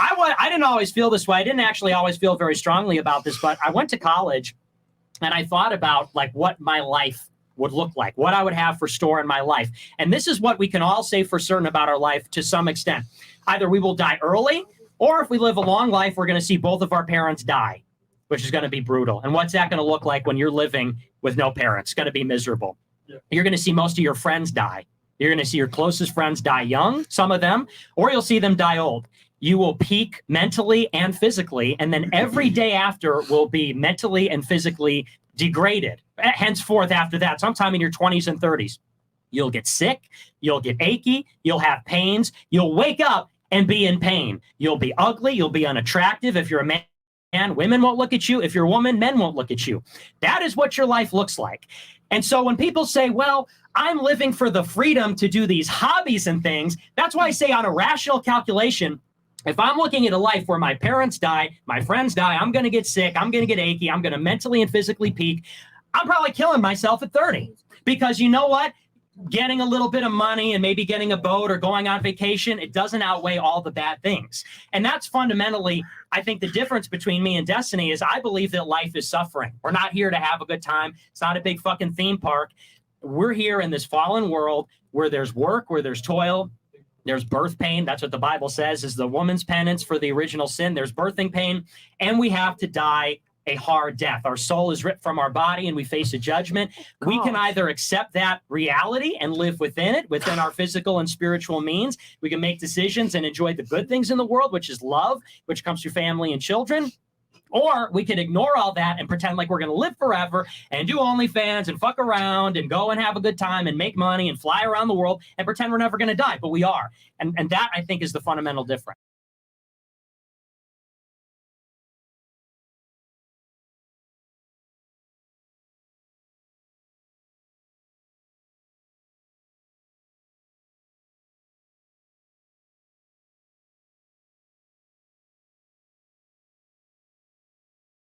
I didn't always feel this way. I didn't actually always feel very strongly about this, but I went to college and I thought about like what my life would look like, what I would have for store in my life. And this is what we can all say for certain about our life to some extent. Either we will die early, or if we live a long life, we're going to see both of our parents die, which is going to be brutal. And what's that going to look like when you're living with no parents? It's going to be miserable. Yeah. You're going to see most of your friends die. You're going to see your closest friends die young, some of them, or you'll see them die old. You will peak mentally and physically, and then every day after will be mentally and physically degraded. Henceforth, after that, sometime in your 20s and 30s, you'll get sick, you'll get achy, you'll have pains, you'll wake up and be in pain. You'll be ugly, you'll be unattractive. If you're a man, women won't look at you. If you're a woman, men won't look at you. That is what your life looks like. And so when people say, well, I'm living for the freedom to do these hobbies and things, that's why I say on a rational calculation, if I'm looking at a life where my parents die, my friends die, I'm going to get sick, I'm going to get achy, I'm going to mentally and physically peak, I'm probably killing myself at 30. Because you know what? Getting a little bit of money and maybe getting a boat or going on vacation, it doesn't outweigh all the bad things. And that's fundamentally, I think, the difference between me and Destiny is I believe that life is suffering. We're not here to have a good time. It's not a big fucking theme park. We're here in this fallen world where there's work, where there's toil, there's birth pain. That's what the Bible says is the woman's penance for the original sin. There's birthing pain, and we have to die a hard death. Our soul is ripped from our body and we face a judgment. God. We can either accept that reality and live within it, within our physical and spiritual means. We can make decisions and enjoy the good things in the world, which is love, which comes through family and children. Or we can ignore all that and pretend like we're going to live forever and do OnlyFans and fuck around and go and have a good time and make money and fly around the world and pretend we're never going to die. But we are. And that, I think, is the fundamental difference.